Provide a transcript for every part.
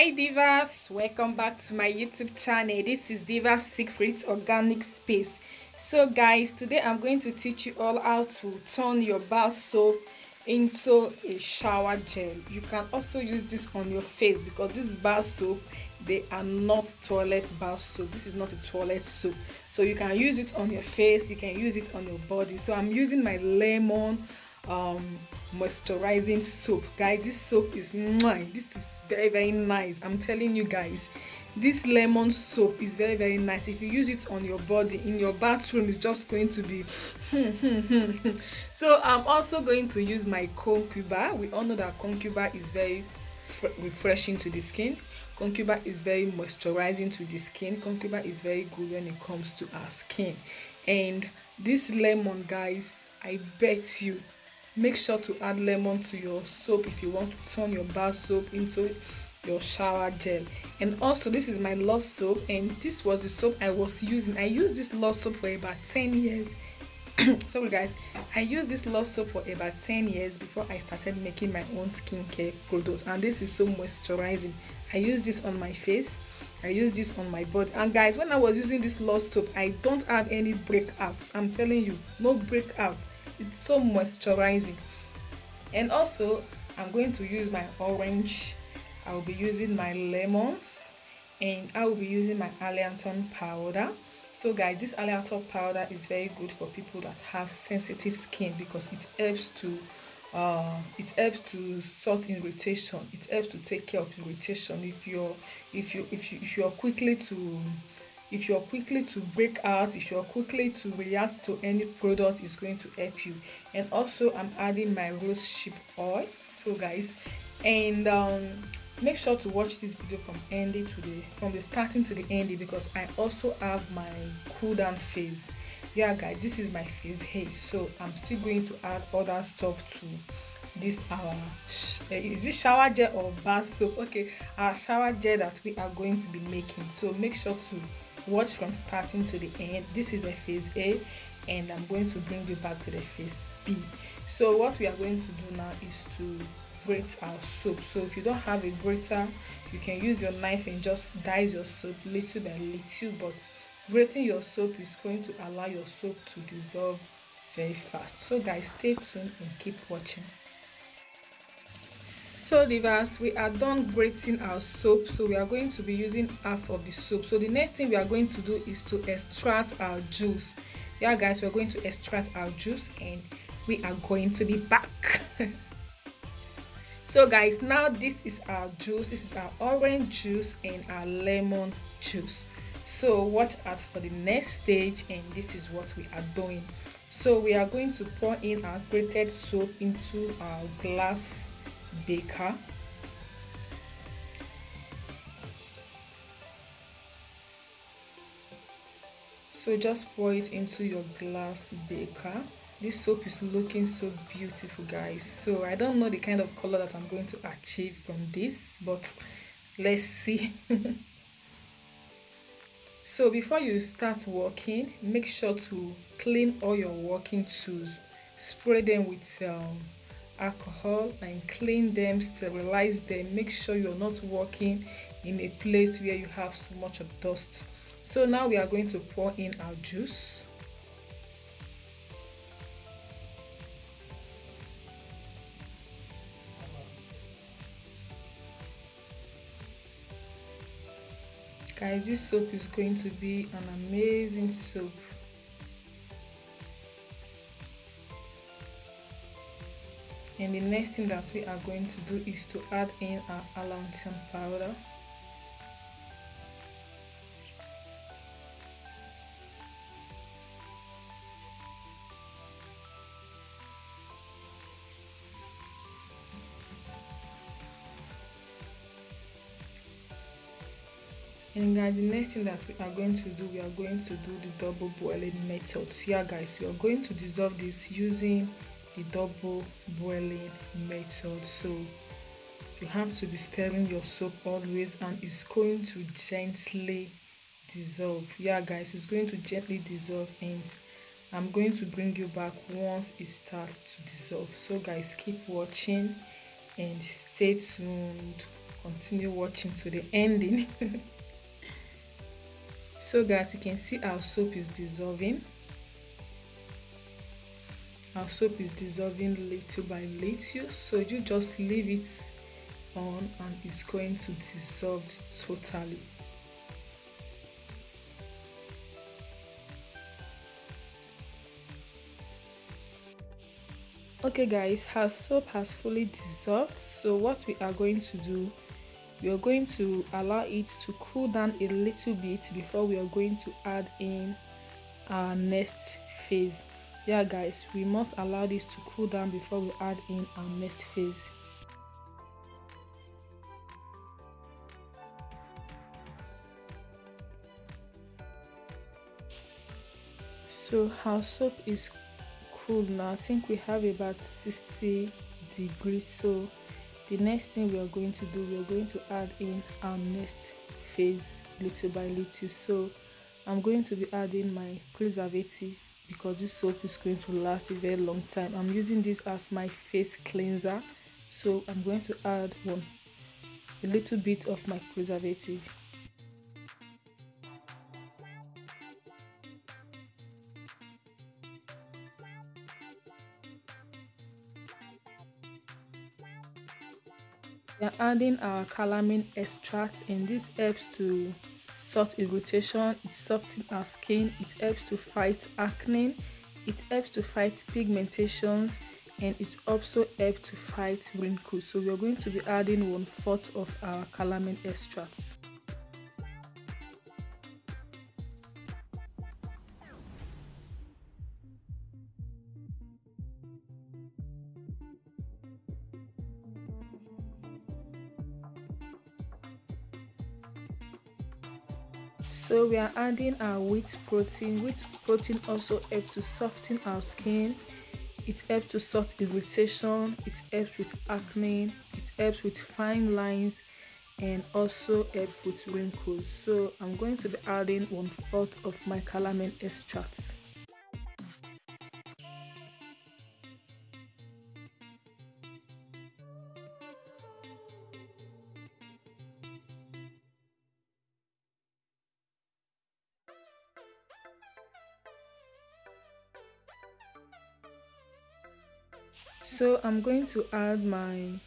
Hi divas, welcome back to my YouTube channel. This is Diva Secrets Organic Space. So guys, today I'm going to teach you all how to turn your bar soap into a shower gel. You can also use this on your face because this bar soap, they are not toilet bar soap. This is not a toilet soap, so you can use it on your face, you can use it on your body. So I'm using my lemon moisturizing soap. Guys, this soap is mine. This is very nice. I'm telling you guys, this lemon soap is very nice. If you use it on your body in your bathroom, it's just going to be so I'm also going to use my concuba. We all know that concuba is very refreshing to the skin. Concuba is very moisturizing to the skin. Concuba is very good when it comes to our skin. And this lemon, guys, I bet you, make sure to add lemon to your soap if you want to turn your bar soap into your shower gel. And also, this is my Lost soap, and this was the soap I was using. I used this Lost soap for about 10 years. Sorry guys, I used this Lost soap for about 10 years before I started making my own skincare products, and this is so moisturizing. I use this on my face, I use this on my body. And guys, when I was using this Lost soap, I don't have any breakouts. I'm telling you, no breakouts. It's so moisturizing. And also, I'm going to use my orange, I will be using my lemons, and I will be using my allantoin powder. So guys, this allantoin powder is very good for people that have sensitive skin because it helps to sort irritation. It helps to take care of irritation. If you're quickly to break out, if you're quickly to react to any product, is going to help you. And also, I'm adding my Rosehip oil. So guys, and make sure to watch this video from the starting to the ending, because I also have my cool down phase. Yeah guys, this is my phase haze, so I'm still going to add other stuff to this is this shower gel or bar soap? Okay, our shower gel that we are going to be making. So make sure to watch from starting to the end. This is a phase A, and I'm going to bring you back to the phase B. So what we are going to do now is to grate our soap. So if you don't have a grater, you can use your knife and just dice your soap little by little, but grating your soap is going to allow your soap to dissolve very fast. So guys, stay tuned and keep watching. So divas, we are done grating our soap, so we are going to be using half of the soap. So the next thing we are going to do is to extract our juice. Yeah guys, we're going to extract our juice and we are going to be back. So guys, now this is our juice. This is our orange juice and our lemon juice. So watch out for the next stage, and this is what we are doing. So we are going to pour in our grated soap into our glass beaker. So just pour it into your glass beaker. This soap is looking so beautiful, guys. So I don't know the kind of color that I'm going to achieve from this, but let's see. So before you start working, make sure to clean all your working tools. Spray them with alcohol and clean them, sterilize them. Make sure you're not working in a place where you have so much of dust. So now we are going to pour in our juice. Guys, this soap is going to be an amazing soap. And the next thing that we are going to do is to add in our allantoin powder. And guys, the next thing that we are going to do, we are going to do the double boiling method. So yeah guys, we are going to dissolve this using the double boiling method. So you have to be stirring your soap always, and it's going to gently dissolve. Yeah guys, it's going to gently dissolve, and I'm going to bring you back once it starts to dissolve. So guys, keep watching and stay tuned. continue watching to the ending. So guys, you can see our soap is dissolving. Our soap is dissolving little by little, so you just leave it on and it's going to dissolve totally. Okay guys, our soap has fully dissolved, so what we are going to do, we are going to allow it to cool down a little bit before we are going to add in our next phase. Yeah guys, we must allow this to cool down before we add in our next phase. So our soap is cool now. I think we have about 60 degrees. So the next thing we are going to do, we are going to add in our next phase little by little. So I'm going to be adding my preservative because this soap is going to last a very long time. I'm using this as my face cleanser, so I'm going to add a little bit of my preservative. We are adding our calamine extract, and this helps to sort irritation, it softens our skin, it helps to fight acne, it helps to fight pigmentations, and it also helps to fight wrinkles. So we are going to be adding 1/4 of our calamine extracts. So we are adding our wheat protein. Wheat protein also helps to soften our skin, it helps to sort irritation, it helps with acne, it helps with fine lines, and also helps with wrinkles. So I'm going to be adding 1/4 of my calamine extract. So I'm going to add my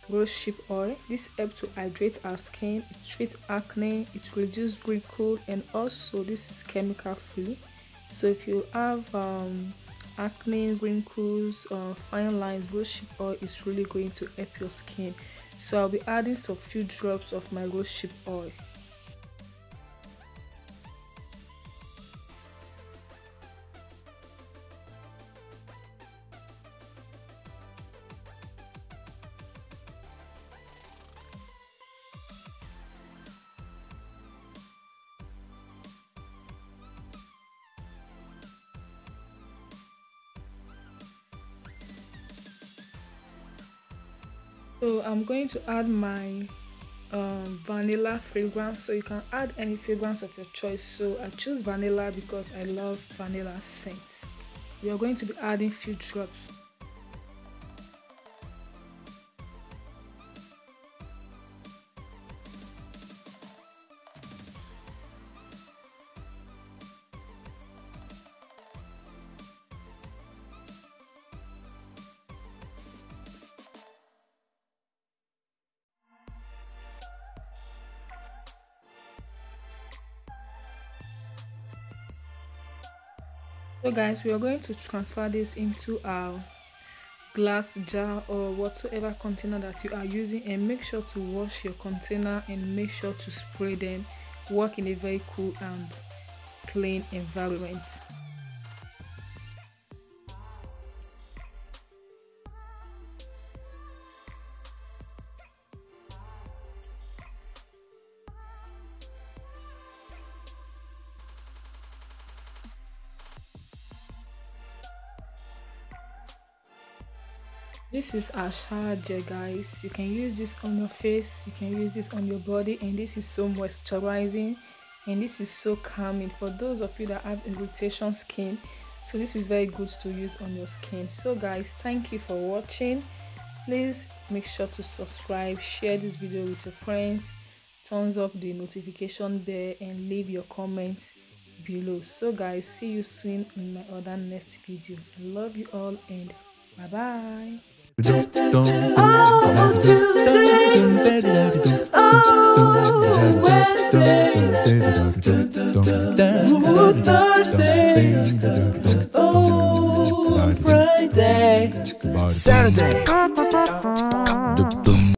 rosehip oil. This helps to hydrate our skin, it treats acne, it reduces wrinkles, and also this is chemical free. So if you have acne, wrinkles, fine lines, rosehip oil is really going to help your skin. So I'll be adding some few drops of my rosehip oil. So I'm going to add my vanilla fragrance. So you can add any fragrance of your choice. So I choose vanilla because I love vanilla scent. We are going to be adding few drops. So guys, we are going to transfer this into our glass jar or whatsoever container that you are using, and make sure to wash your container and make sure to spray them. Work in a very cool and clean environment. This is our shower gel, guys. You can use this on your face, you can use this on your body, and this is so moisturizing and this is so calming for those of you that have irritation skin. So this is very good to use on your skin. So guys, thank you for watching. Please make sure to subscribe, share this video with your friends, thumbs up the notification bell, and leave your comments below. So guys, see you soon in my other next video. I love you all and bye bye. Thursday, Saturday.